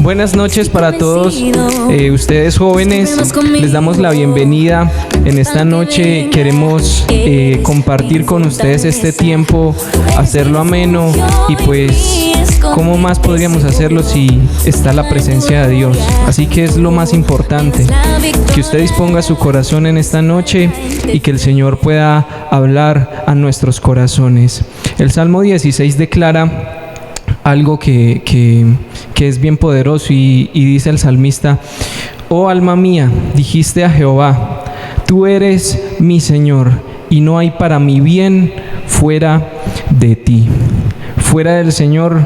Buenas noches para todos ustedes jóvenes. Les damos la bienvenida. En esta noche queremos compartir con ustedes este tiempo, hacerlo ameno y pues ¿cómo más podríamos hacerlo si está la presencia de Dios? Así que es lo más importante, que usted disponga su corazón en esta noche y que el Señor pueda hablar a nuestros corazones. El Salmo 16 declara algo que es bien poderoso y dice el salmista: oh alma mía, dijiste a Jehová, tú eres mi Señor y no hay para mi bien fuera de ti. Fuera del Señor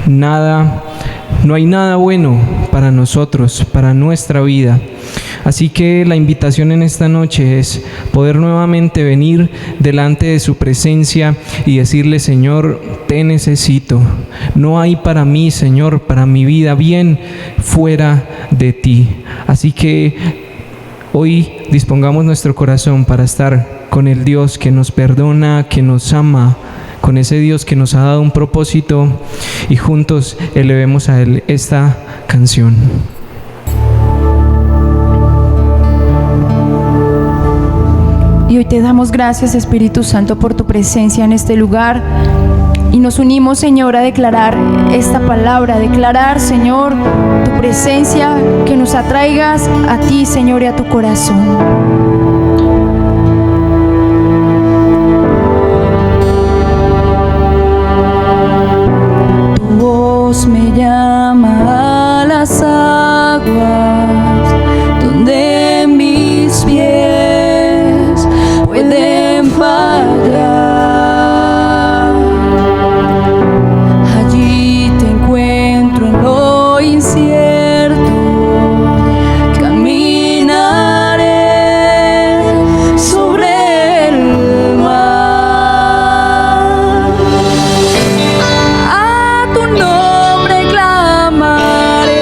no hay nada bueno para nosotros, para nuestra vida. Así que la invitación en esta noche es poder nuevamente venir delante de su presencia y decirle: Señor, te necesito. No hay para mí, Señor, para mi vida bien fuera de ti. Así que hoy dispongamos nuestro corazón para estar con el Dios que nos perdona, que nos ama, con ese Dios que nos ha dado un propósito, y juntos elevemos a Él esta canción. Y hoy te damos gracias, Espíritu Santo, por tu presencia en este lugar. Y nos unimos, Señor, a declarar esta palabra, a declarar, Señor, tu presencia, que nos atraigas a ti, Señor, y a tu corazón. Me llama a las aguas donde mis pies pueden fallar. Allí te encuentro en lo incierto, caminaré sobre el mar. A tu nombre clamaré,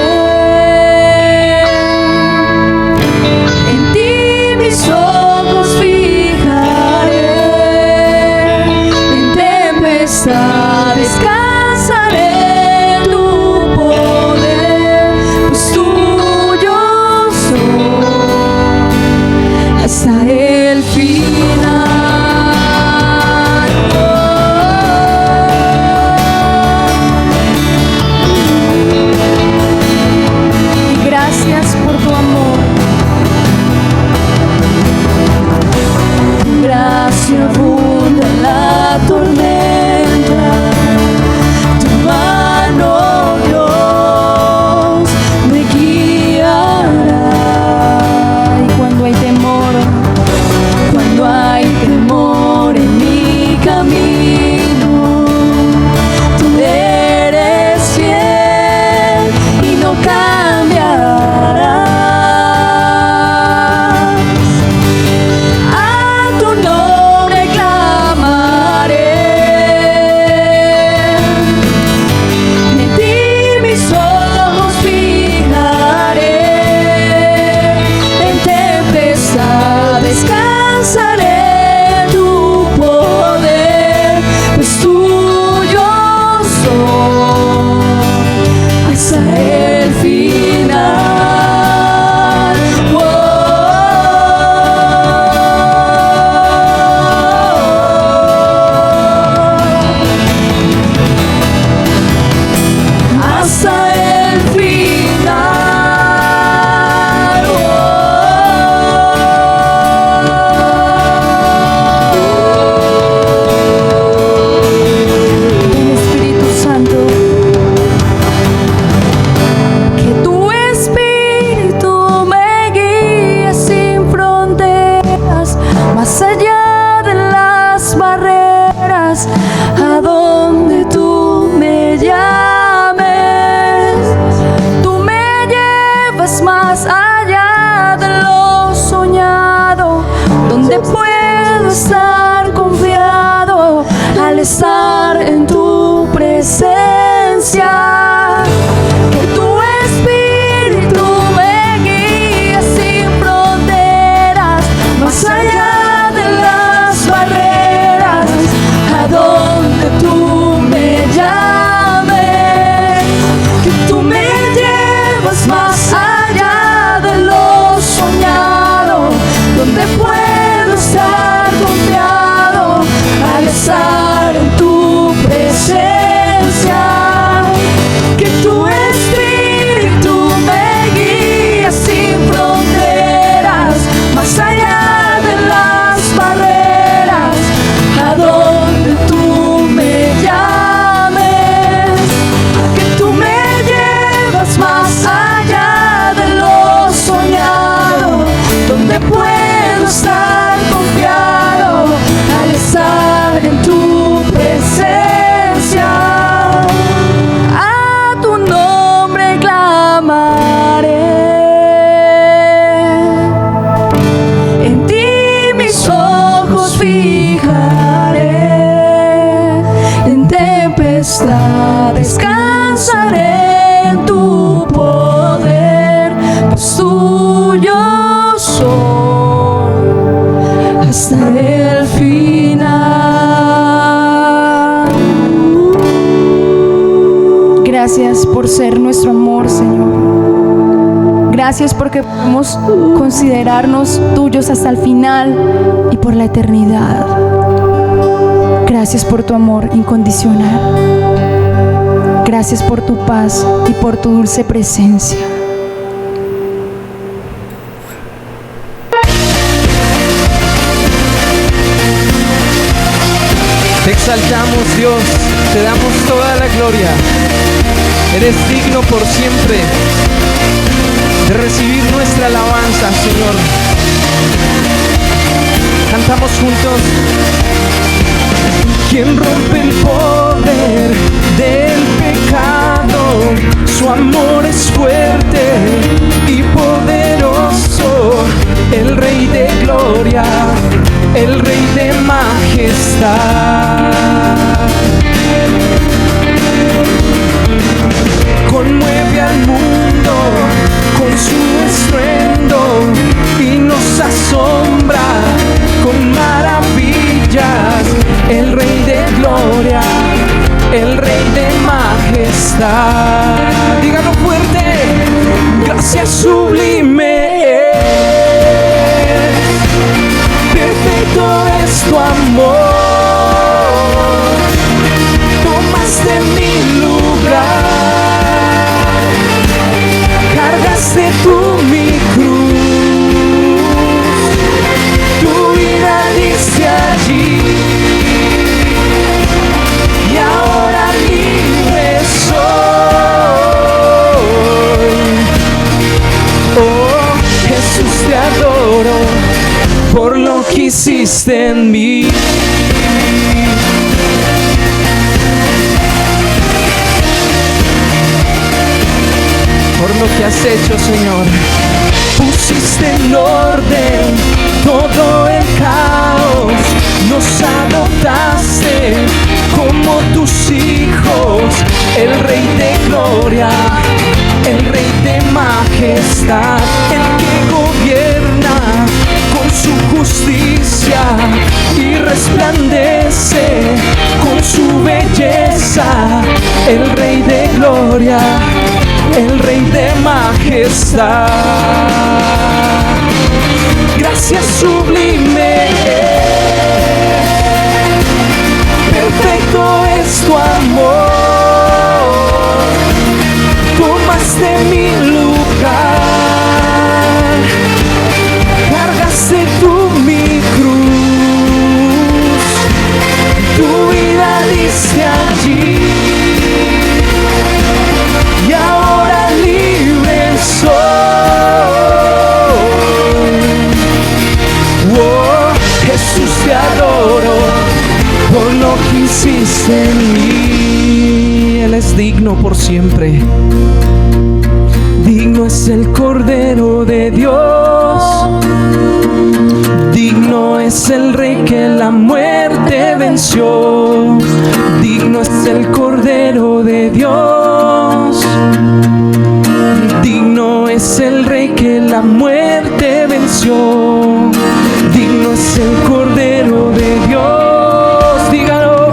más allá de lo soñado, donde puedo estar confiado al estar en tu presencia. A tu nombre clamaré, en ti mis ojos fijaré, en tempestad descansaré en tu poder, pues tuyo soy hasta el final. Gracias por ser nuestro amor, Señor. Gracias porque podemos considerarnos tuyos hasta el final y por la eternidad. Gracias por tu amor incondicional. Gracias por tu paz y por tu dulce presencia. Te exaltamos, Dios, te damos toda la gloria. Eres digno por siempre de recibir nuestra alabanza, Señor. Cantamos juntos. Quien rompe el poder del pecado, su amor es fuerte y poderoso, el Rey de gloria, el Rey de majestad. Conmueve al mundo con su estruendo y nos asombra con maravillas, el Rey de gloria, el Rey de majestad. Dígalo fuerte, gracias sublime es, perfecto es tu amor, tomaste mi lugar, cargaste tú mi cruz, tu vida diste allí, y ahora libre soy. Oh, Jesús, te adoro por lo que hiciste en mí. Por lo que has hecho, Señor. Pusiste en orden todo el caos, nos adoptaste como tus hijos, el Rey de gloria, el Rey de majestad, el que gobierna con su justicia y resplandece con su belleza, el Rey de gloria, el Rey de majestad. Gracias sublime, perfecto es tu amor, tomaste mi lugar, cargaste tú mi cruz, tu vida diste allí, y ahora libre soy. Oh, Jesús, te adoro por lo que hiciste en mí. Él es digno por siempre. Digno es el Cordero de Dios, digno es el Rey que la muerte venció, digno es el Cordero de Dios, digno es el Rey que la muerte venció, digno es el Cordero de Dios, dígalo,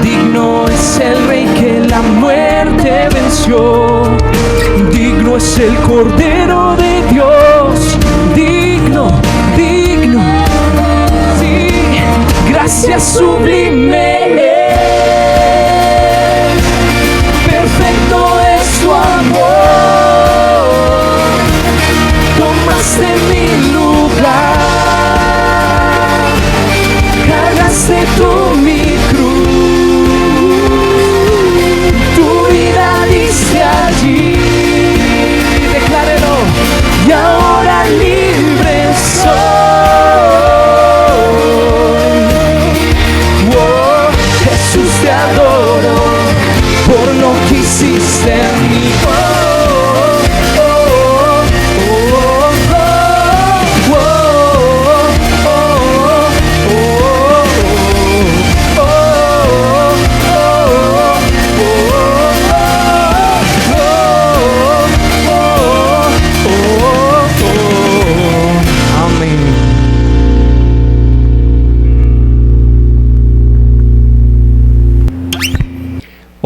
digno es el Rey que la muerte venció, digno es el Cordero de Dios, digno, digno, sí, gracias sublime, perfecto es tu amor, tomaste mi lugar, cargaste tú mi cruz, tu vida diste allí,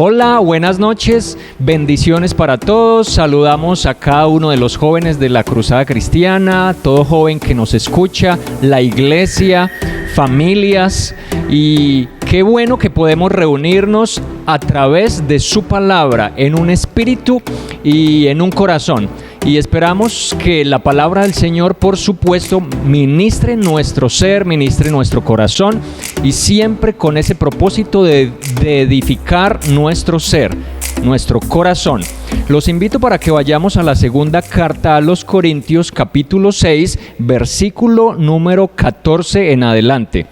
Hola, buenas noches, bendiciones para todos. Saludamos a cada uno de los jóvenes de la Cruzada Cristiana, todo joven que nos escucha, la iglesia, familias, y qué bueno que podemos reunirnos a través de su palabra en un espíritu y en un corazón. Y esperamos que la palabra del Señor, por supuesto, ministre nuestro ser, ministre nuestro corazón, y siempre con ese propósito de edificar nuestro ser, nuestro corazón. Los invito para que vayamos a la segunda carta a los Corintios, capítulo 6, versículo número 14 en adelante.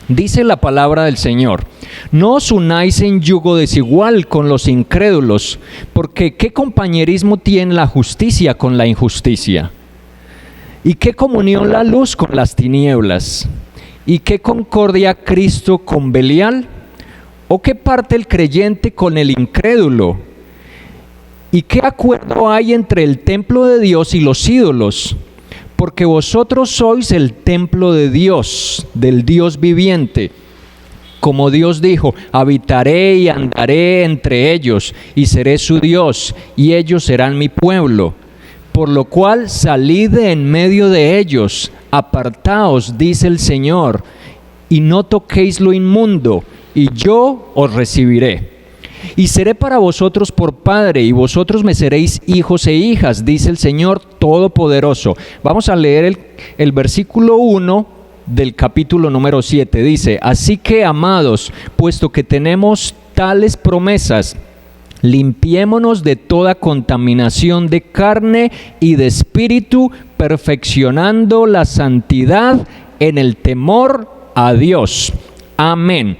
Dice la palabra del Señor: no os unáis en yugo desigual con los incrédulos, porque ¿qué compañerismo tiene la justicia con la injusticia? ¿Y qué comunión la luz con las tinieblas? ¿Y qué concordia Cristo con Belial? ¿O qué parte el creyente con el incrédulo? ¿Y qué acuerdo hay entre el templo de Dios y los ídolos? Porque vosotros sois el templo de Dios, del Dios viviente. Como Dios dijo: habitaré y andaré entre ellos, y seré su Dios, y ellos serán mi pueblo. Por lo cual salid de en medio de ellos, apartaos, dice el Señor, y no toquéis lo inmundo, y yo os recibiré. Y seré para vosotros por padre, y vosotros me seréis hijos e hijas, dice el Señor Todopoderoso. Vamos a leer el versículo 1 del capítulo número 7. Dice: así que, amados, puesto que tenemos tales promesas, limpiémonos de toda contaminación de carne y de espíritu, perfeccionando la santidad en el temor a Dios. Amén.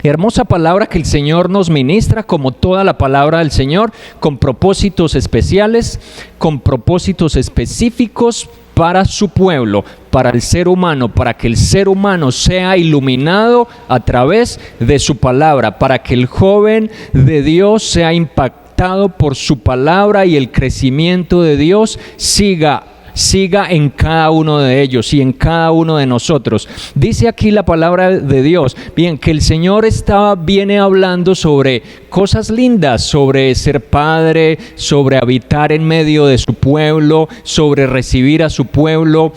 Hermosa palabra que el Señor nos ministra, como toda la palabra del Señor, con propósitos especiales, con propósitos específicos para su pueblo, para el ser humano, para que el ser humano sea iluminado a través de su palabra, para que el joven de Dios sea impactado por su palabra y el crecimiento de Dios siga en cada uno de ellos y en cada uno de nosotros. Dice aquí la palabra de Dios, bien, que el Señor viene hablando sobre cosas lindas, sobre ser padre, sobre habitar en medio de su pueblo, sobre recibir a su pueblo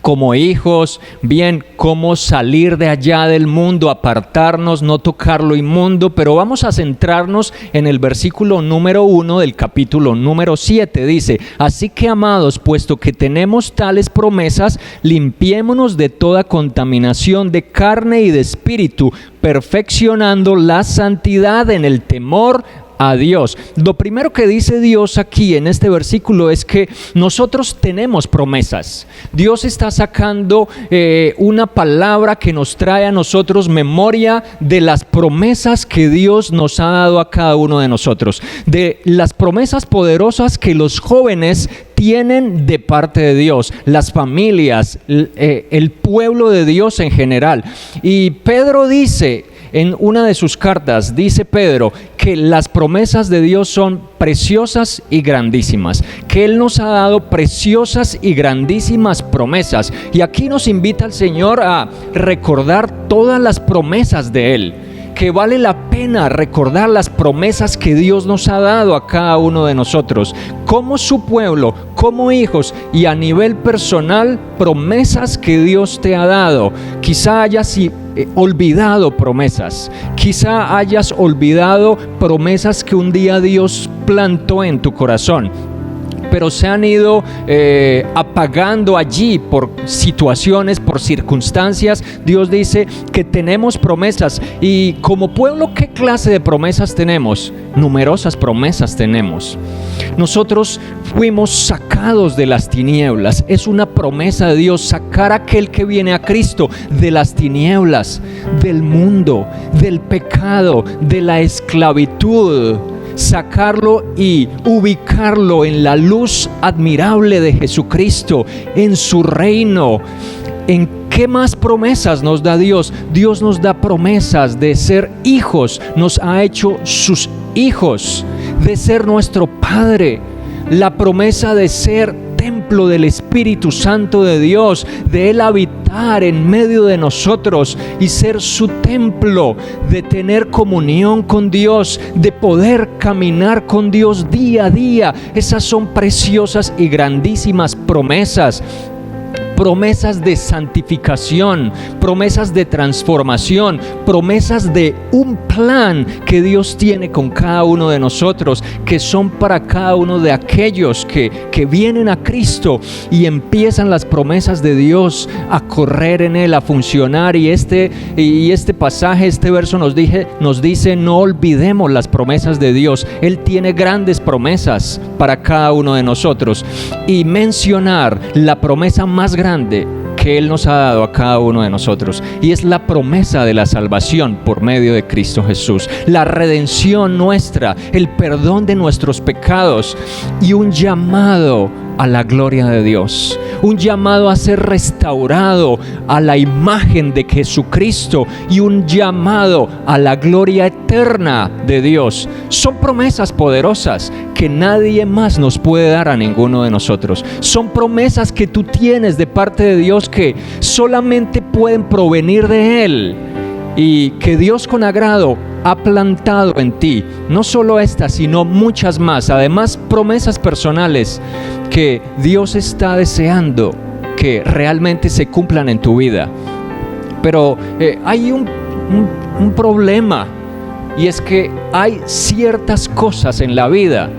como hijos, bien, cómo salir de allá del mundo, apartarnos, no tocar lo inmundo, pero vamos a centrarnos en el versículo número 1 del capítulo número 7. Dice: así que, amados, puesto que tenemos tales promesas, limpiémonos de toda contaminación de carne y de espíritu, perfeccionando la santidad en el temor a Dios. Lo primero que dice Dios aquí en este versículo es que nosotros tenemos promesas. Dios está sacando una palabra que nos trae a nosotros memoria de las promesas que Dios nos ha dado a cada uno de nosotros, de las promesas poderosas que los jóvenes tienen de parte de Dios, las familias, el pueblo de Dios en general. Y Pedro dice en una de sus cartas, dice Pedro, que las promesas de Dios son preciosas y grandísimas, que Él nos ha dado preciosas y grandísimas promesas. Y aquí nos invita el Señor a recordar todas las promesas de Él, que vale la pena recordar las promesas que Dios nos ha dado a cada uno de nosotros, como su pueblo, como hijos, y a nivel personal, promesas que Dios te ha dado. Quizá hayas olvidado promesas, quizá hayas olvidado promesas que un día Dios plantó en tu corazón, pero se han ido apagando allí por situaciones, por circunstancias. Dios dice que tenemos promesas, y como pueblo, ¿qué clase de promesas tenemos? Numerosas promesas tenemos. Nosotros fuimos sacados de las tinieblas. Es una promesa de Dios sacar a aquel que viene a Cristo de las tinieblas, del mundo, del pecado, de la esclavitud, sacarlo y ubicarlo en la luz admirable de Jesucristo, en su reino. ¿En qué más promesas nos da Dios? Dios nos da promesas de ser hijos, nos ha hecho sus hijos, de ser nuestro Padre, la promesa de ser templo templo del Espíritu Santo de Dios, de Él habitar en medio de nosotros y ser su templo, de tener comunión con Dios, de poder caminar con Dios día a día. Esas son preciosas y grandísimas promesas. Promesas de santificación, promesas de transformación, promesas de un plan que Dios tiene con cada uno de nosotros, que son para cada uno de aquellos que vienen a Cristo y empiezan las promesas de Dios a correr en Él, a funcionar. Y este pasaje, este verso nos dice: no olvidemos las promesas de Dios. Él tiene grandes promesas para cada uno de nosotros, y mencionar la promesa más grande que Él nos ha dado a cada uno de nosotros, y es la promesa de la salvación por medio de Cristo Jesús, la redención nuestra, el perdón de nuestros pecados y un llamado a la gloria de Dios, un llamado a ser restaurado a la imagen de Jesucristo y un llamado a la gloria eterna de Dios. Son promesas poderosas que nadie más nos puede dar a ninguno de nosotros. Son promesas que tú tienes de parte de Dios, que solamente pueden provenir de Él, y que Dios con agrado ha plantado en ti. No solo estas, sino muchas más. Además, promesas personales que Dios está deseando que realmente se cumplan en tu vida. Pero hay un problema, y es que hay ciertas cosas en la vida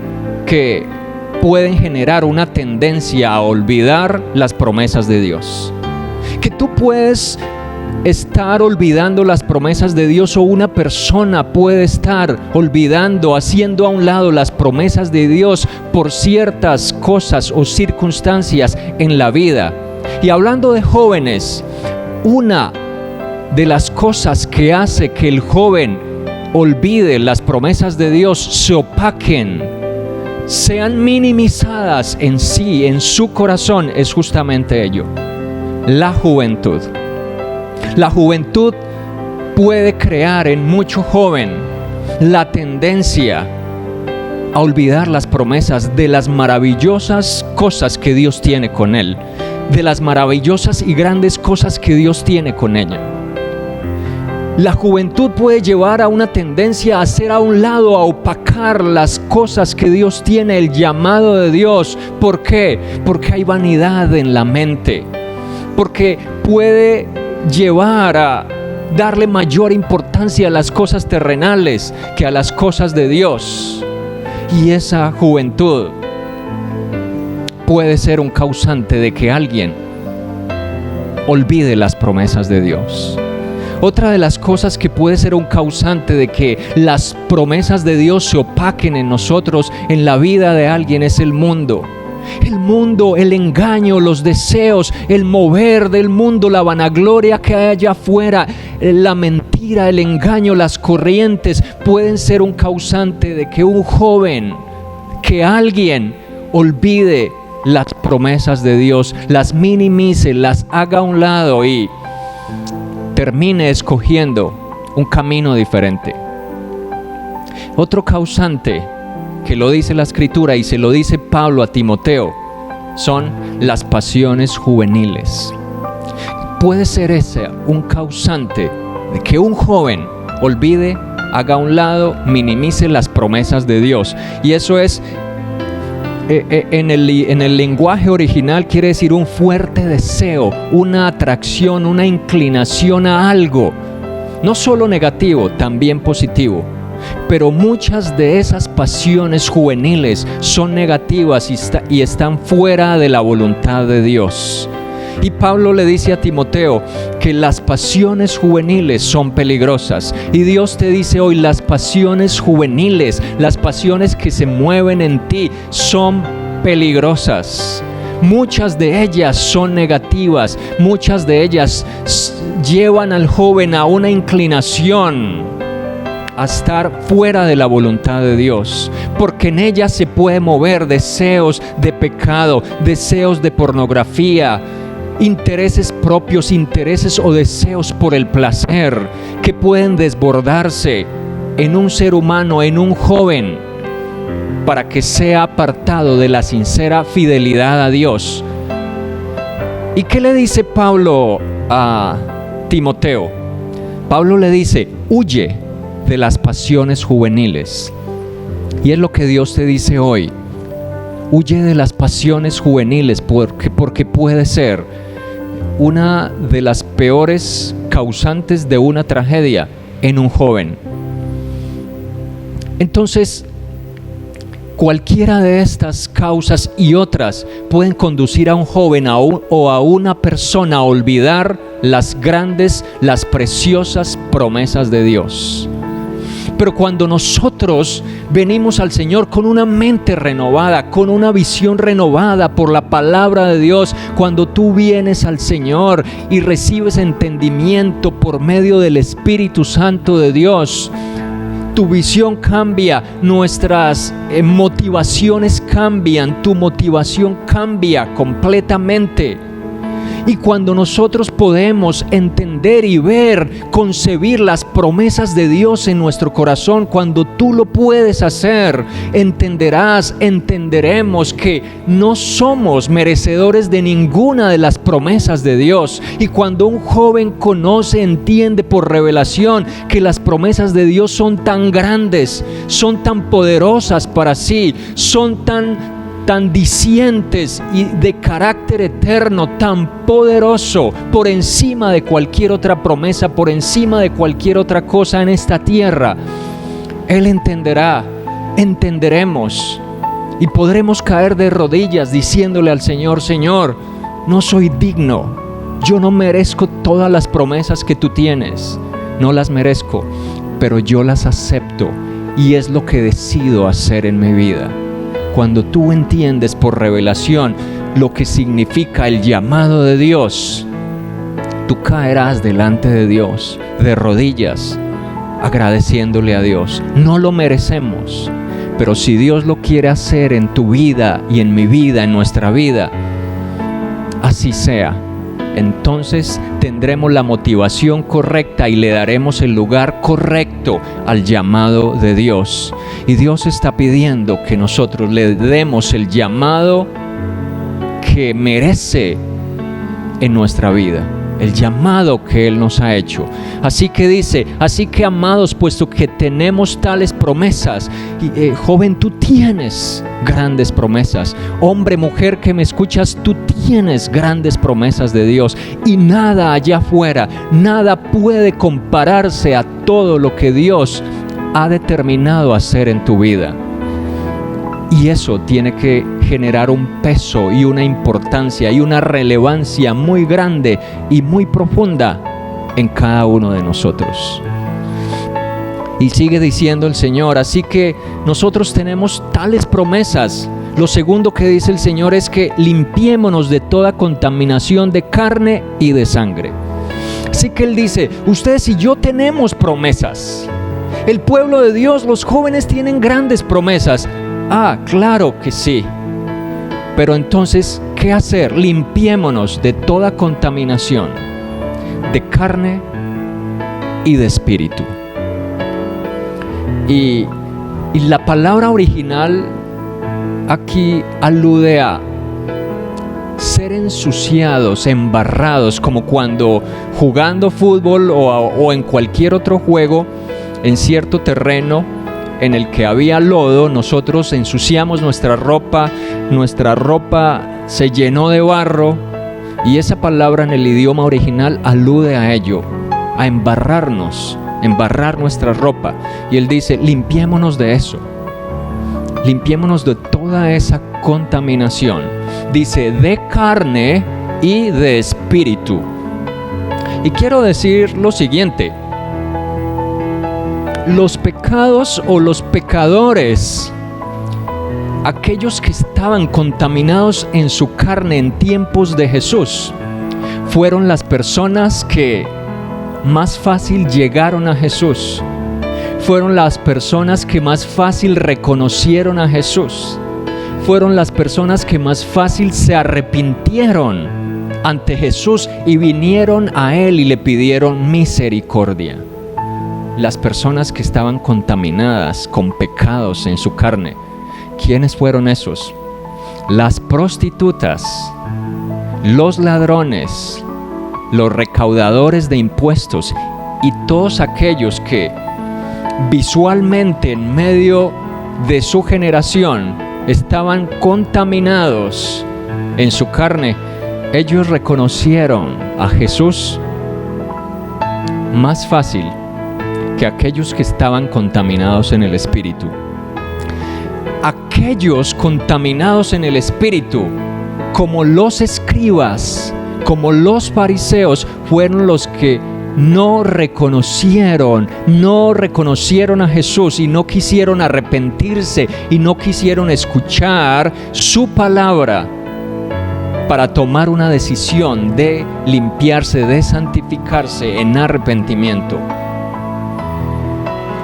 que pueden generar una tendencia a olvidar las promesas de Dios. Que tú puedes estar olvidando las promesas de Dios, o una persona puede estar olvidando, haciendo a un lado las promesas de Dios por ciertas cosas o circunstancias en la vida. Y hablando de jóvenes, una de las cosas que hace que el joven olvide las promesas de Dios, se opaquen, sean minimizadas en sí, en su corazón, es justamente ello: la juventud. La juventud puede crear en mucho joven la tendencia a olvidar las promesas de las maravillosas cosas que Dios tiene con él, de las maravillosas y grandes cosas que Dios tiene con ella. La juventud puede llevar a una tendencia a hacer a un lado, a opacar las cosas que Dios tiene, el llamado de Dios. ¿Por qué? Porque hay vanidad en la mente, porque puede llevar a darle mayor importancia a las cosas terrenales que a las cosas de Dios. Y esa juventud puede ser un causante de que alguien olvide las promesas de Dios. Otra de las cosas que puede ser un causante de que las promesas de Dios se opaquen en nosotros, en la vida de alguien, es el mundo. El mundo, el engaño, los deseos, el mover del mundo, la vanagloria que hay allá afuera, la mentira, el engaño, las corrientes pueden ser un causante de que un joven, que alguien olvide las promesas de Dios, las minimice, las haga a un lado y termine escogiendo un camino diferente. Otro causante que lo dice la Escritura y se lo dice Pablo a Timoteo son las pasiones juveniles. Puede ser ese un causante de que un joven olvide, haga a un lado, minimice las promesas de Dios. Y eso es, en el lenguaje original, quiere decir un fuerte deseo, una atracción, una inclinación a algo, no solo negativo, también positivo. Pero muchas de esas pasiones juveniles son negativas y están fuera de la voluntad de Dios. Y Pablo le dice a Timoteo que las pasiones juveniles son peligrosas. Y Dios te dice hoy: las pasiones juveniles, las pasiones que se mueven en ti, son peligrosas. Muchas de ellas son negativas, muchas de ellas llevan al joven a una inclinación a estar fuera de la voluntad de Dios, porque en ella se puede mover deseos de pecado, deseos de pornografía, intereses propios, intereses o deseos por el placer, que pueden desbordarse en un ser humano, en un joven, para que sea apartado de la sincera fidelidad a Dios. ¿Y qué le dice Pablo a Timoteo? Pablo le dice: huye de las pasiones juveniles. Y es lo que Dios te dice hoy: huye de las pasiones juveniles, porque puede ser una de las peores causantes de una tragedia en un joven. Entonces, cualquiera de estas causas y otras pueden conducir a un joven o a una persona a olvidar las grandes, las preciosas promesas de Dios. Pero cuando nosotros venimos al Señor con una mente renovada, con una visión renovada por la palabra de Dios, cuando tú vienes al Señor y recibes entendimiento por medio del Espíritu Santo de Dios, tu visión cambia, nuestras motivaciones cambian, tu motivación cambia completamente. Y cuando nosotros podemos entender y ver, concebir las promesas de Dios en nuestro corazón, cuando tú lo puedes hacer, entenderemos que no somos merecedores de ninguna de las promesas de Dios. Y cuando un joven conoce, entiende por revelación que las promesas de Dios son tan grandes, son tan poderosas para sí, son tan dicientes y de carácter eterno, tan poderoso, por encima de cualquier otra promesa, por encima de cualquier otra cosa en esta tierra, él entenderemos y podremos caer de rodillas diciéndole al Señor: Señor, no soy digno, yo no merezco todas las promesas que tú tienes, no las merezco, pero yo las acepto y es lo que decido hacer en mi vida. Cuando tú entiendes por revelación lo que significa el llamado de Dios, tú caerás delante de Dios de rodillas, agradeciéndole a Dios. No lo merecemos, pero si Dios lo quiere hacer en tu vida y en mi vida, en nuestra vida, así sea. Entonces tendremos la motivación correcta y le daremos el lugar correcto al llamado de Dios. Y Dios está pidiendo que nosotros le demos el llamado que merece en nuestra vida, el llamado que Él nos ha hecho. Así que dice: así que, amados, puesto que tenemos tales promesas, joven, tú tienes grandes promesas. Hombre, mujer que me escuchas, tú tienes grandes promesas de Dios, y nada allá afuera, nada puede compararse a todo lo que Dios ha determinado hacer en tu vida. Y eso tiene que generar un peso y una importancia y una relevancia muy grande y muy profunda en cada uno de nosotros. Y sigue diciendo el Señor: así que nosotros tenemos tales promesas. Lo segundo que dice el Señor es que limpiémonos de toda contaminación de carne y de sangre. Así que Él dice: ustedes y yo tenemos promesas. El pueblo de Dios, los jóvenes, tienen grandes promesas. Ah, claro que sí. Pero entonces, ¿qué hacer? Limpiémonos de toda contaminación de carne y de espíritu. Y la palabra original aquí alude a ser ensuciados, embarrados, como cuando jugando fútbol o en cualquier otro juego, en cierto terreno en el que había lodo, nosotros ensuciamos nuestra ropa se llenó de barro, y esa palabra en el idioma original alude a ello, a embarrarnos, embarrar nuestra ropa. Y Él dice: limpiémonos de eso, limpiémonos de toda esa contaminación. Dice: de carne y de espíritu. Y quiero decir lo siguiente: los pecados o los pecadores, aquellos que estaban contaminados en su carne en tiempos de Jesús, fueron las personas que más fácil llegaron a Jesús. Fueron las personas que más fácil reconocieron a Jesús. Fueron las personas que más fácil se arrepintieron ante Jesús y vinieron a Él y le pidieron misericordia. Las personas que estaban contaminadas con pecados en su carne ¿Quiénes fueron esos? Las prostitutas, los ladrones, los recaudadores de impuestos y todos aquellos que visualmente en medio de su generación estaban contaminados en su carne. Ellos reconocieron a Jesús más fácil que aquellos que estaban contaminados en el espíritu. Aquellos contaminados en el espíritu, como los escribas, como los fariseos, fueron los que no reconocieron a Jesús y no quisieron arrepentirse y no quisieron escuchar su palabra para tomar una decisión de limpiarse, de santificarse en arrepentimiento.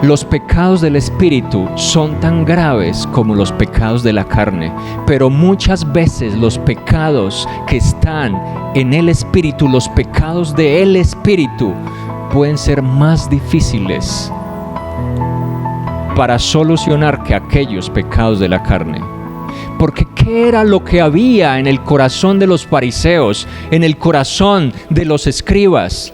Los pecados del espíritu son tan graves como los pecados de la carne, pero muchas veces los pecados que están en el espíritu, los pecados del espíritu, pueden ser más difíciles para solucionar que aquellos pecados de la carne. Porque ¿qué era lo que había en el corazón de los fariseos, en el corazón de los escribas?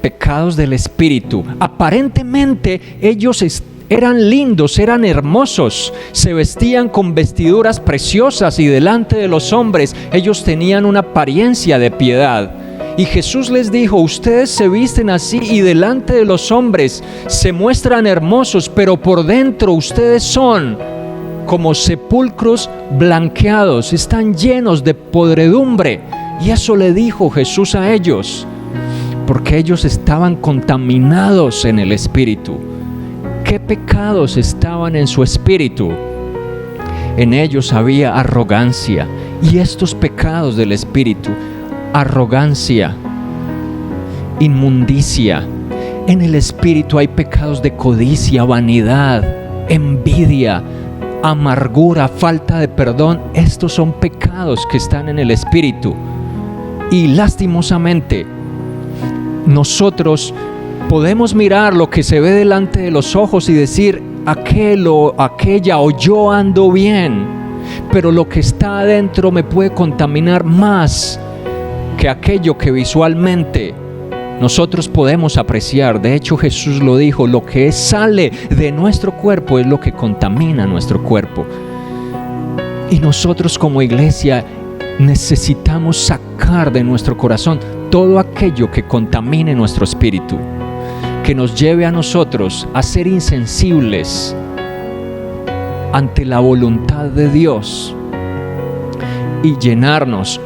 Pecados del espíritu. Aparentemente ellos eran lindos, eran hermosos, se vestían con vestiduras preciosas y delante de los hombres ellos tenían una apariencia de piedad. Y Jesús les dijo: ustedes se visten así y delante de los hombres se muestran hermosos, pero por dentro ustedes son como sepulcros blanqueados, están llenos de podredumbre. Y eso le dijo Jesús a ellos, porque ellos estaban contaminados en el espíritu. ¿Qué pecados estaban en su espíritu? En ellos había arrogancia. Y estos pecados del espíritu: arrogancia, inmundicia. En el espíritu hay pecados de codicia, vanidad, envidia, amargura, falta de perdón. Estos son pecados que están en el espíritu. Y lastimosamente, nosotros podemos mirar lo que se ve delante de los ojos y decir: aquel o aquella o yo ando bien, pero lo que está adentro me puede contaminar más que aquello que visualmente nosotros podemos apreciar. De hecho, Jesús lo dijo: lo que sale de nuestro cuerpo es lo que contamina nuestro cuerpo. Y nosotros como iglesia necesitamos sacar de nuestro corazón todo aquello que contamine nuestro espíritu, que nos lleve a nosotros a ser insensibles ante la voluntad de Dios y llenarnos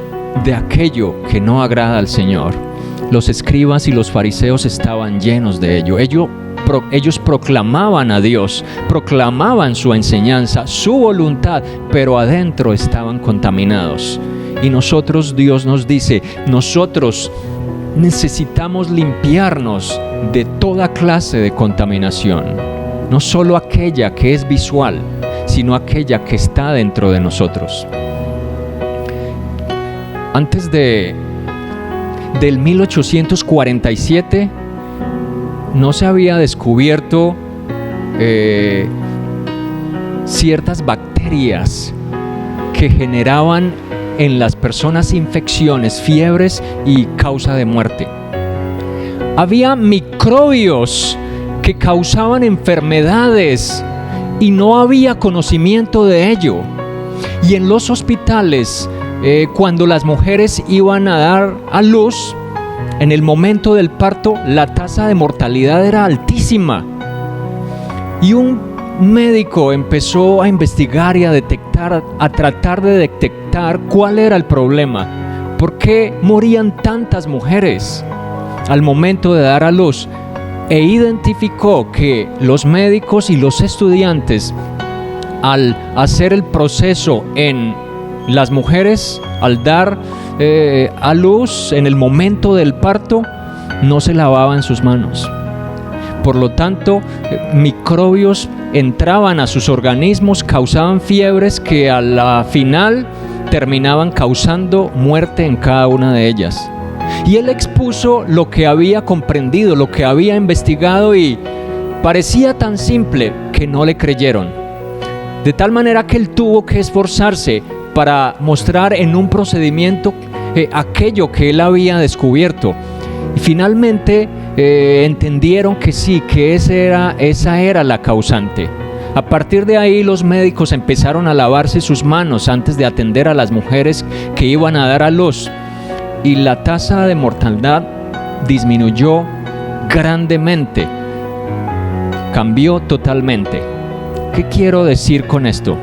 de aquello que no agrada al Señor. Los escribas y los fariseos estaban llenos de ello. Ellos proclamaban a Dios, proclamaban su enseñanza, su voluntad, pero adentro estaban contaminados. Y nosotros, Dios nos dice, nosotros necesitamos limpiarnos de toda clase de contaminación, no solo aquella que es visual, sino aquella que está dentro de nosotros. Antes del 1847 no se había descubierto ciertas bacterias que generaban en las personas infecciones, fiebres y causa de muerte. Había microbios que causaban enfermedades y no había conocimiento de ello. Y en los hospitales, cuando las mujeres iban a dar a luz, en el momento del parto, la tasa de mortalidad era altísima. Y un médico empezó a investigar y a detectar, a tratar de detectar cuál era el problema. ¿Por qué morían tantas mujeres al momento de dar a luz? E identificó que los médicos y los estudiantes, al hacer el proceso en las mujeres, al dar a luz en el momento del parto, no se lavaban sus manos. Por lo tanto, microbios entraban a sus organismos, causaban fiebres que a la final terminaban causando muerte en cada una de ellas. Y él expuso lo que había comprendido, lo que había investigado, y parecía tan simple que no le creyeron. de tal manera que él tuvo que esforzarse para mostrar en un procedimiento aquello que él había descubierto. Y finalmente entendieron que sí, que esa era la causante. A partir de ahí los médicos empezaron a lavarse sus manos antes de atender a las mujeres que iban a dar a luz, y la tasa de mortalidad disminuyó grandemente, cambió totalmente. ¿Qué quiero decir con esto?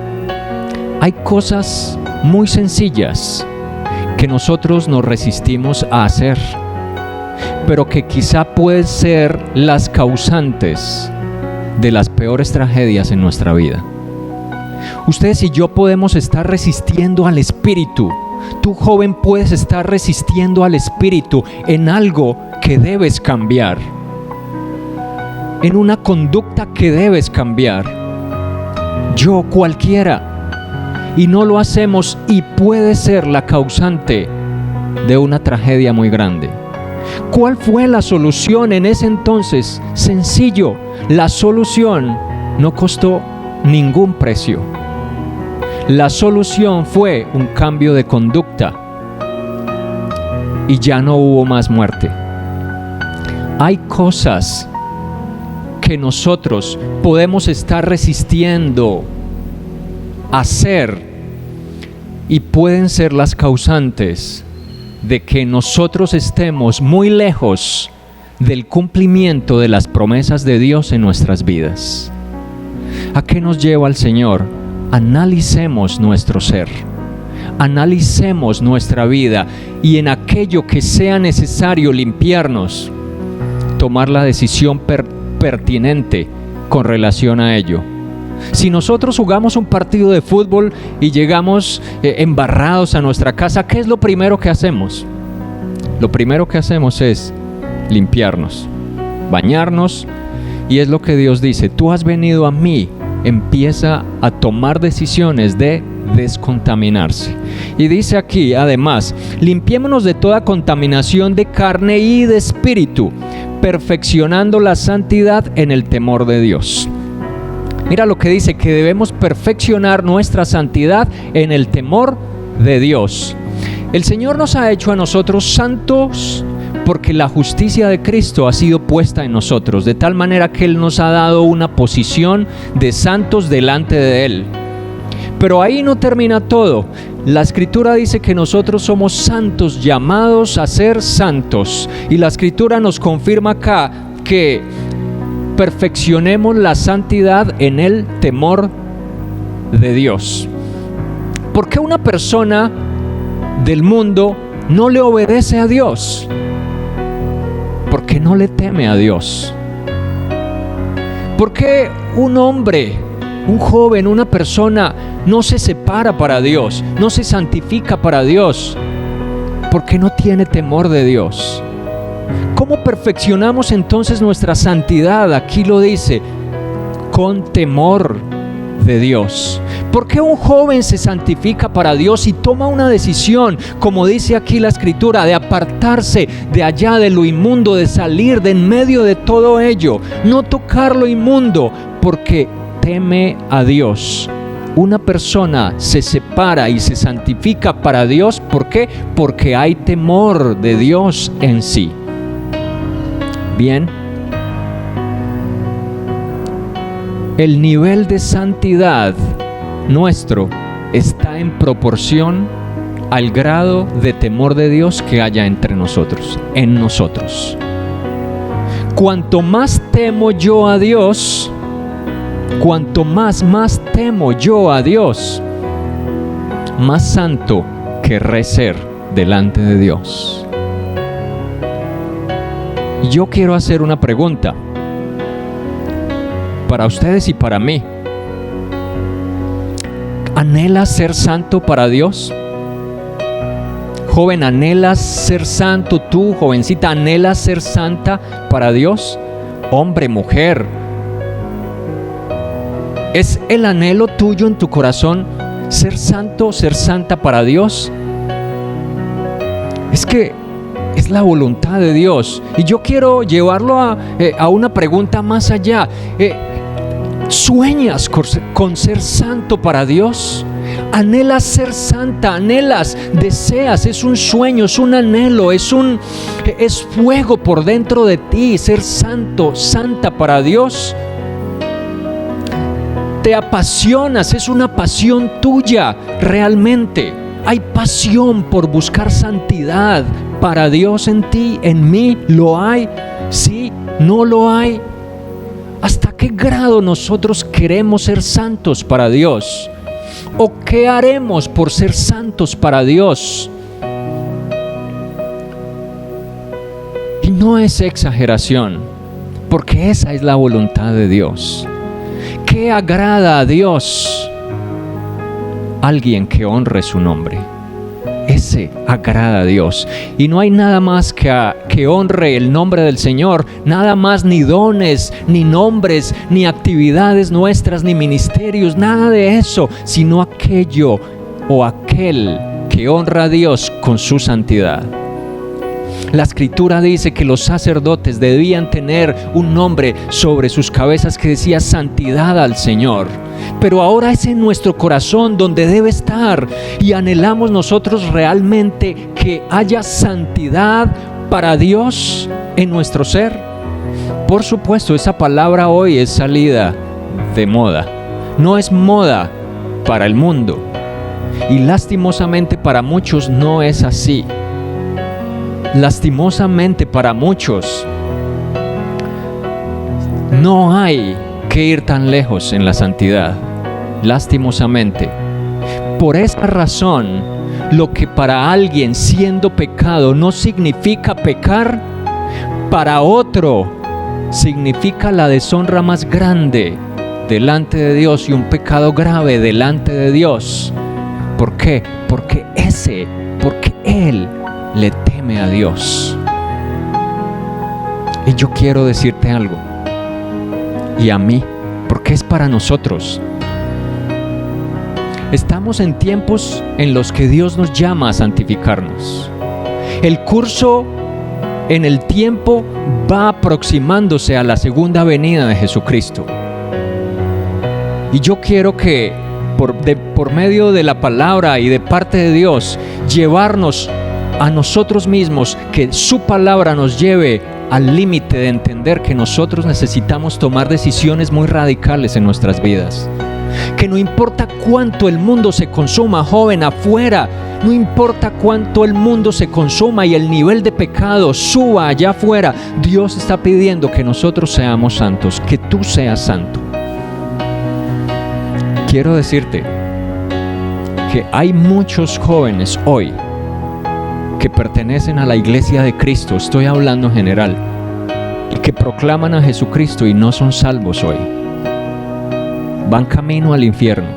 Hay cosas muy sencillas que nosotros nos resistimos a hacer, pero que quizá pueden ser las causantes de las peores tragedias en nuestra vida. Ustedes y yo podemos estar resistiendo al espíritu. Tú, joven, puedes estar resistiendo al espíritu en algo que debes cambiar, en una conducta que debes cambiar. Yo, cualquiera, y no lo hacemos, y puede ser la causante de una tragedia muy grande. ¿Cuál fue la solución en ese entonces? Sencillo, la solución no costó ningún precio. La solución fue un cambio de conducta y ya no hubo más muerte. Hay cosas que nosotros podemos estar resistiendo a hacer y pueden ser las causantes de que nosotros estemos muy lejos del cumplimiento de las promesas de Dios en nuestras vidas. ¿A qué nos lleva el Señor? Analicemos nuestro ser, analicemos nuestra vida, y en aquello que sea necesario limpiarnos, tomar la decisión pertinente con relación a ello. Si nosotros jugamos un partido de fútbol y llegamos embarrados a nuestra casa, ¿qué es lo primero que hacemos? Lo primero que hacemos es limpiarnos, bañarnos, y es lo que Dios dice: tú has venido a mí. Empieza a tomar decisiones de descontaminarse. Y dice aquí, además, limpiémonos de toda contaminación de carne y de espíritu, perfeccionando la santidad en el temor de Dios. Mira lo que dice, que debemos perfeccionar nuestra santidad en el temor de Dios. El Señor nos ha hecho a nosotros santos porque la justicia de Cristo ha sido puesta en nosotros, de tal manera que Él nos ha dado una posición de santos delante de Él. Pero ahí no termina todo. La Escritura dice que nosotros somos santos, llamados a ser santos. Y la Escritura nos confirma acá que perfeccionemos la santidad en el temor de Dios. ¿Por qué una persona del mundo no le obedece a Dios? Porque no le teme a Dios. ¿Por qué un hombre, un joven, una persona no se separa para Dios, no se santifica para Dios? Porque no tiene temor de Dios. ¿Cómo perfeccionamos entonces nuestra santidad? Aquí lo dice, con temor de Dios. ¿Por qué un joven se santifica para Dios y toma una decisión, como dice aquí la Escritura, de apartarse de allá de lo inmundo, de salir de en medio de todo ello, no tocar lo inmundo? Porque teme a Dios. Una persona se separa y se santifica para Dios. ¿Por qué? Porque hay temor de Dios en sí. Bien, el nivel de santidad nuestro está en proporción al grado de temor de Dios que haya entre nosotros, en nosotros. Cuanto más temo yo a Dios, cuanto más temo yo a Dios, más santo querré ser delante de Dios. Yo quiero hacer una pregunta para ustedes y para mí. ¿Anhelas ser santo para Dios? Joven, ¿anhelas ser santo? Tú, jovencita, ¿anhelas ser santa para Dios? Hombre, mujer, ¿es el anhelo tuyo en tu corazón ser santo, ser santa para Dios? Es que es la voluntad de Dios. Y yo quiero llevarlo a una pregunta más allá. ¿Sueñas con ser santo para Dios? ¿Anhelas ser santa? ¿Anhelas? ¿Deseas? Es un sueño, es un anhelo, es fuego por dentro de ti, ser santo, santa para Dios. ¿Te apasionas? Es una pasión tuya realmente. Hay pasión por buscar santidad para Dios en ti, en mí. ¿Lo hay? Sí, no lo hay. ¿Hasta qué grado nosotros queremos ser santos para Dios? ¿O qué haremos por ser santos para Dios? Y no es exageración, porque esa es la voluntad de Dios. ¿Qué agrada a Dios? Alguien que honre su nombre. Ese agrada a Dios. Y no hay nada más que honre el nombre del Señor. Nada más, ni dones, ni nombres, ni actividades nuestras, ni ministerios. Nada de eso, sino aquello o aquel que honra a Dios con su santidad. La Escritura dice que los sacerdotes debían tener un nombre sobre sus cabezas que decía santidad al Señor. Pero ahora es en nuestro corazón donde debe estar, y anhelamos nosotros realmente que haya santidad para Dios en nuestro ser. Por supuesto, esa palabra hoy es salida de moda. No es moda para el mundo, y lastimosamente para muchos no es así. Lastimosamente para muchos no hay que ir tan lejos en la santidad. Lastimosamente. Por esa razón, lo que para alguien siendo pecado no significa pecar, para otro significa la deshonra más grande delante de Dios y un pecado grave delante de Dios. ¿Por qué? Porque él le teme a Dios. Y yo quiero decirte algo, y a mí, porque es para nosotros. Estamos en tiempos en los que Dios nos llama a santificarnos. El curso en el tiempo va aproximándose a la segunda venida de Jesucristo. Y yo quiero que por medio de la palabra y de parte de Dios, llevarnos a nosotros mismos, que su palabra nos lleve al límite de entender que nosotros necesitamos tomar decisiones muy radicales en nuestras vidas. Que no importa cuánto el mundo se consuma, joven, afuera, no importa cuánto el mundo se consuma y el nivel de pecado suba allá afuera, Dios está pidiendo que nosotros seamos santos, que tú seas santo. Quiero decirte que hay muchos jóvenes hoy que pertenecen a la iglesia de Cristo, estoy hablando en general, y que proclaman a Jesucristo y no son salvos hoy. Van camino al infierno,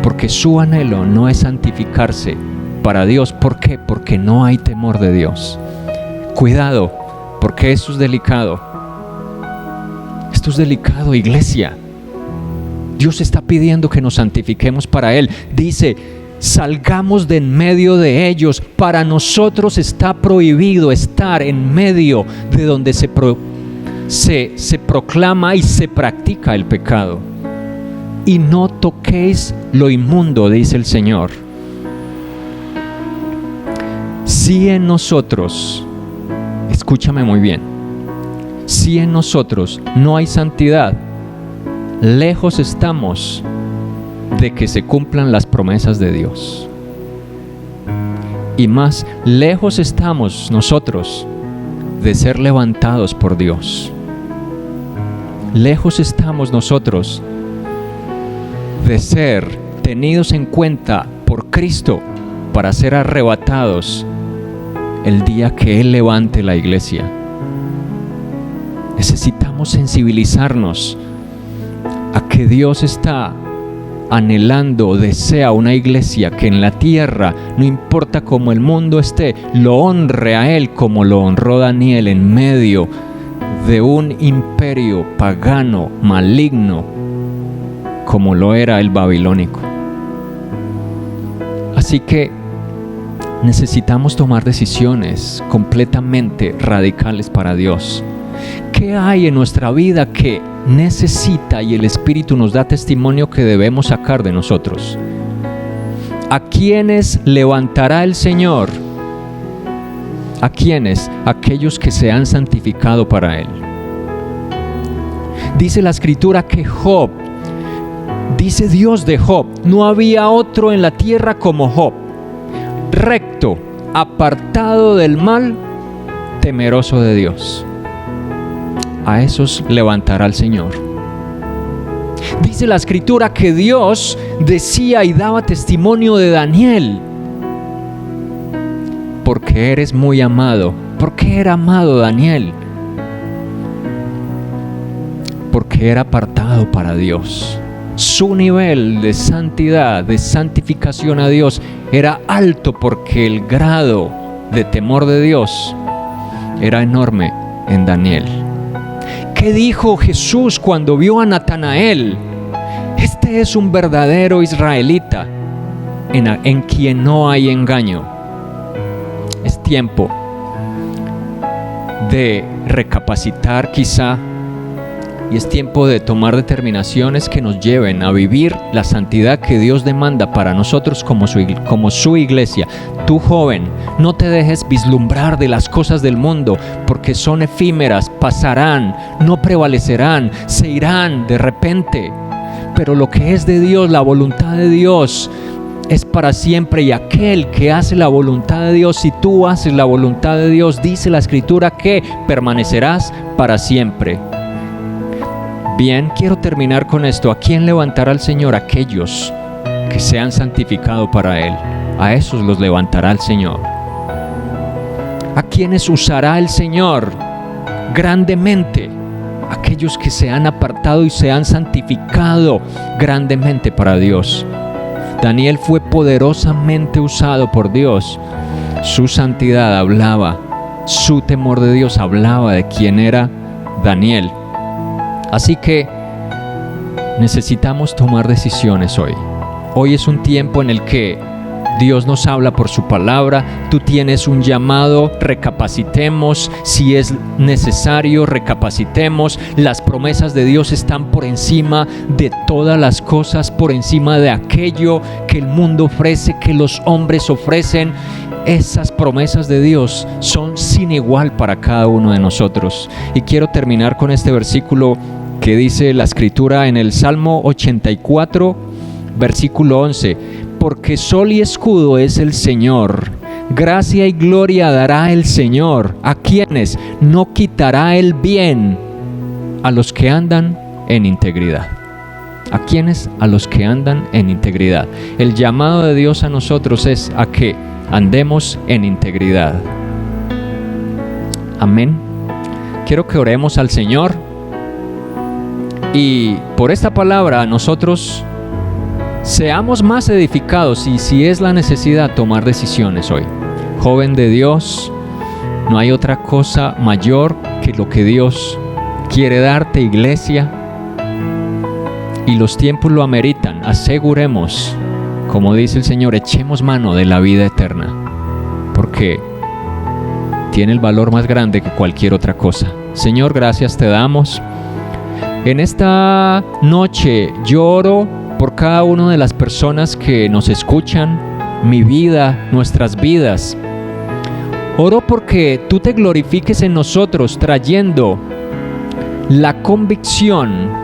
porque su anhelo no es santificarse para Dios. ¿Por qué? Porque no hay temor de Dios. Cuidado, porque esto es delicado. Esto es delicado, iglesia. Dios está pidiendo que nos santifiquemos para Él. Dice: salgamos de en medio de ellos. Para nosotros está prohibido estar en medio de donde se proclama y se practica el pecado. Y no toquéis lo inmundo, dice el Señor. Si en nosotros, escúchame muy bien, si en nosotros no hay santidad, lejos estamos de que se cumplan las promesas de Dios. Y más lejos estamos nosotros de ser levantados por Dios. Lejos estamos nosotros de ser tenidos en cuenta por Cristo para ser arrebatados el día que Él levante la iglesia. Necesitamos sensibilizarnos a que Dios está anhelando, desea una iglesia que en la tierra, no importa cómo el mundo esté, lo honre a Él como lo honró Daniel en medio de un imperio pagano, maligno, como lo era el babilónico. Así que necesitamos tomar decisiones completamente radicales para Dios. ¿Qué hay en nuestra vida que necesita y el Espíritu nos da testimonio que debemos sacar de nosotros. ¿A quiénes levantará el Señor? ¿A quiénes? Aquellos que se han santificado para Él. Dice la Escritura que Job, dice Dios de Job, no había otro en la tierra como Job, recto, apartado del mal, temeroso de Dios. A esos levantará el Señor. Dice la Escritura que Dios decía y daba testimonio de Daniel, porque eres muy amado. ¿Por qué era amado Daniel? Porque era apartado para Dios. Su nivel de santidad, de santificación a Dios era alto, porque el grado de temor de Dios era enorme en Daniel. ¿Qué dijo Jesús cuando vio a Natanael? Este es un verdadero israelita en quien no hay engaño. Es tiempo de recapacitar quizá, y es tiempo de tomar determinaciones que nos lleven a vivir la santidad que Dios demanda para nosotros como su iglesia. Tú, joven, no te dejes vislumbrar de las cosas del mundo, porque son efímeras, pasarán, no prevalecerán, se irán de repente. Pero lo que es de Dios, la voluntad de Dios, es para siempre, y aquel que hace la voluntad de Dios, si tú haces la voluntad de Dios, dice la Escritura que permanecerás para siempre. Bien, quiero terminar con esto. ¿A quién levantará el Señor? Aquellos que se han santificado para Él. A esos los levantará el Señor. ¿A quiénes usará el Señor grandemente? Aquellos que se han apartado y se han santificado grandemente para Dios. Daniel fue poderosamente usado por Dios. Su santidad hablaba, su temor de Dios hablaba de quién era Daniel. Así que necesitamos tomar decisiones hoy. Hoy es un tiempo en el que Dios nos habla por su palabra. Tú tienes un llamado, recapacitemos. Si es necesario, recapacitemos. Las promesas de Dios están por encima de todas las cosas, por encima de aquello que el mundo ofrece, que los hombres ofrecen. Esas promesas de Dios son sin igual para cada uno de nosotros. Y quiero terminar con este versículo que dice la Escritura en el Salmo 84, versículo 11. Porque sol y escudo es el Señor, gracia y gloria dará el Señor. ¿A quienes? No quitará el bien a los que andan en integridad. ¿A quiénes? A los que andan en integridad. El llamado de Dios a nosotros es a que andemos en integridad. Amén. Quiero que oremos al Señor, y por esta palabra nosotros seamos más edificados, y si es la necesidad, tomar decisiones hoy. Joven de Dios, no hay otra cosa mayor que lo que Dios quiere darte, iglesia, y los tiempos lo ameritan. Aseguremos, como dice el Señor, echemos mano de la vida eterna, porque tiene el valor más grande que cualquier otra cosa. Señor, gracias te damos. En esta noche yo oro por cada una de las personas que nos escuchan, mi vida, nuestras vidas. Oro porque tú te glorifiques en nosotros, trayendo la convicción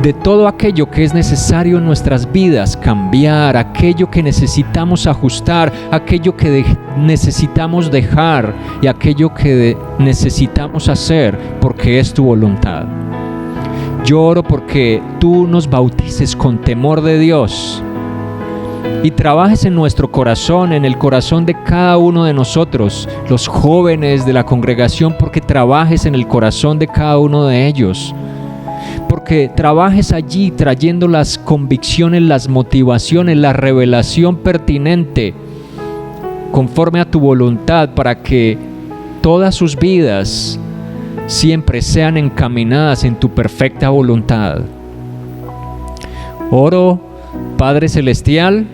de todo aquello que es necesario en nuestras vidas cambiar, aquello que necesitamos ajustar, aquello que necesitamos dejar y aquello que necesitamos hacer porque es tu voluntad. Yo oro porque tú nos bautices con temor de Dios y trabajes en nuestro corazón, en el corazón de cada uno de nosotros, los jóvenes de la congregación, porque trabajes en el corazón de cada uno de ellos. Porque trabajes allí trayendo las convicciones, las motivaciones, la revelación pertinente conforme a tu voluntad, para que todas sus vidas siempre sean encaminadas en tu perfecta voluntad. Oro, Padre Celestial,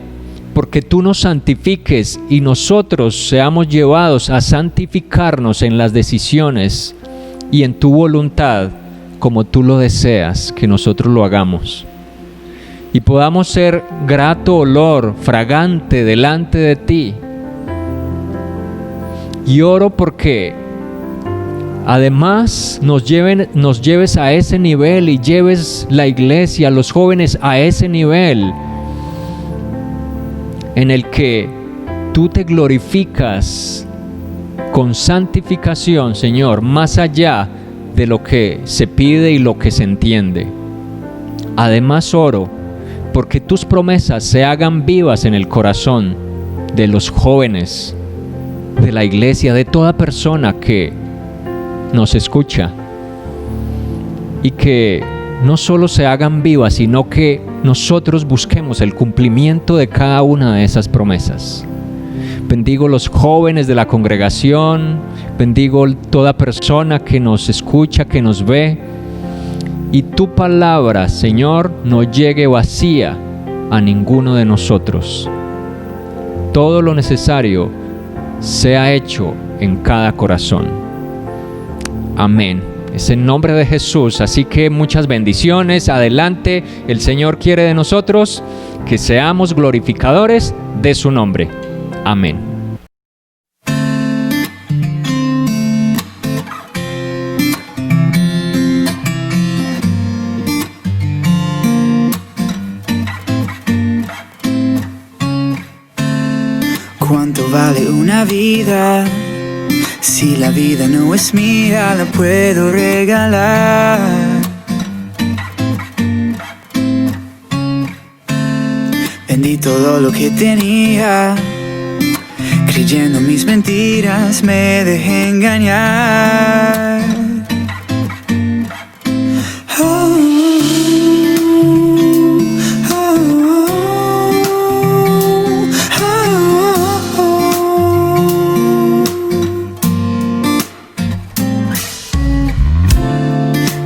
porque tú nos santifiques y nosotros seamos llevados a santificarnos en las decisiones y en tu voluntad, como tú lo deseas que nosotros lo hagamos. Y podamos ser grato olor, fragante delante de ti. Y oro porque además nos lleves a ese nivel y lleves la iglesia, los jóvenes a ese nivel en el que tú te glorificas con santificación, Señor, más allá de lo que se pide y lo que se entiende. Además oro porque tus promesas se hagan vivas en el corazón de los jóvenes, de la iglesia, de toda persona que nos escucha, y que no solo se hagan vivas, sino que nosotros busquemos el cumplimiento de cada una de esas promesas. Bendigo los jóvenes de la congregación, bendigo toda persona que nos escucha, que nos ve, y tu palabra, Señor, no llegue vacía a ninguno de nosotros. Todo lo necesario sea hecho en cada corazón. Amén. Es en nombre de Jesús. Así que muchas bendiciones. Adelante. El Señor quiere de nosotros que seamos glorificadores de su nombre. Amén. ¿Cuánto vale una vida? Si la vida no es mía, la puedo regalar. Vendí todo lo que tenía, creyendo mis mentiras, me dejé engañar.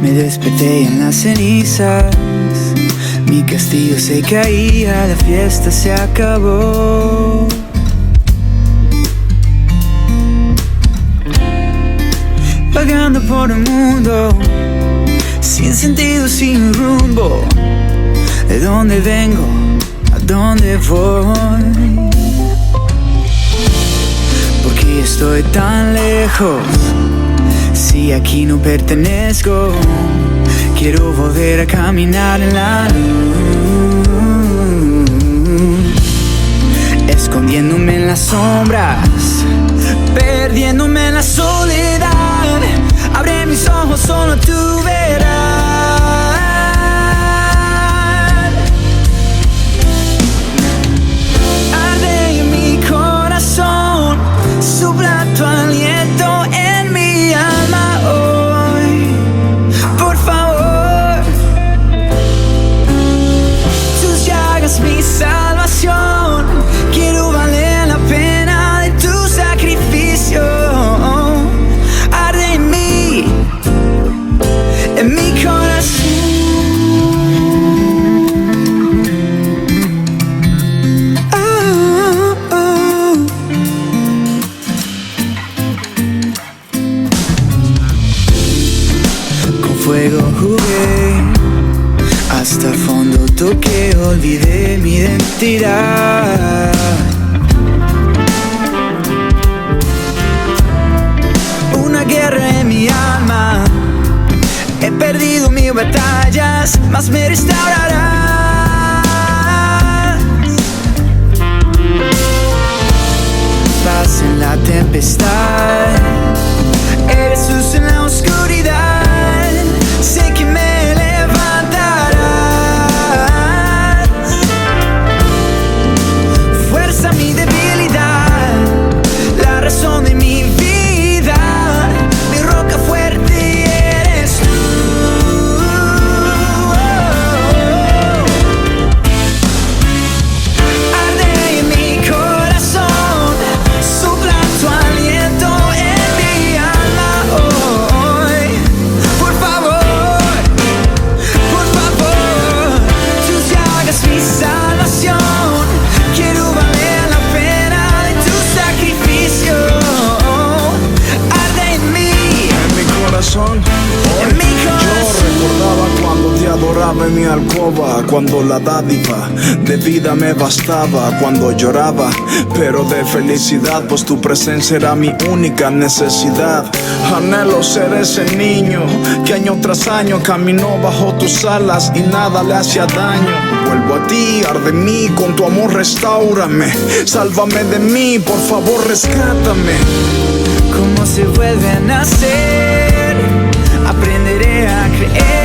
Me desperté en las cenizas, mi castillo se caía, la fiesta se acabó. Vagando por el mundo, sin sentido, sin rumbo. ¿De dónde vengo? ¿A dónde voy? ¿Por qué estoy tan lejos? Si aquí no pertenezco, quiero volver a caminar en la luz, escondiéndome en las sombras, perdiéndome en la soledad. Abre mis ojos, solo tú verás. Arde en mi corazón, sopla tu aliento en mi alma hoy, por favor. Tus llagas, mi salvación, quiero valer la pena de tu sacrificio. Arde en mi corazón. Oh, oh. Con fuego jugué, hasta el fondo toqué, olvidé mi identidad. Una guerra en mi alma, he perdido mis batallas, mas me restaurarás. Paz en la tempestad, eres luz en la oscuridad. Sé que me levantarás. Fuerza mi debilidad, la razón de mi vida, mi roca fuerte eres tú. Arde en mi corazón, sopla tu aliento alcoba cuando la dádiva de vida me bastaba, cuando lloraba, pero de felicidad, pues tu presencia era mi única necesidad. Anhelo ser ese niño que año tras año caminó bajo tus alas y nada le hacía daño. Vuelvo a ti, arde en mí, con tu amor restáurame, sálvame de mí, por favor rescátame. ¿Cómo se vuelve a nacer? Aprenderé a creer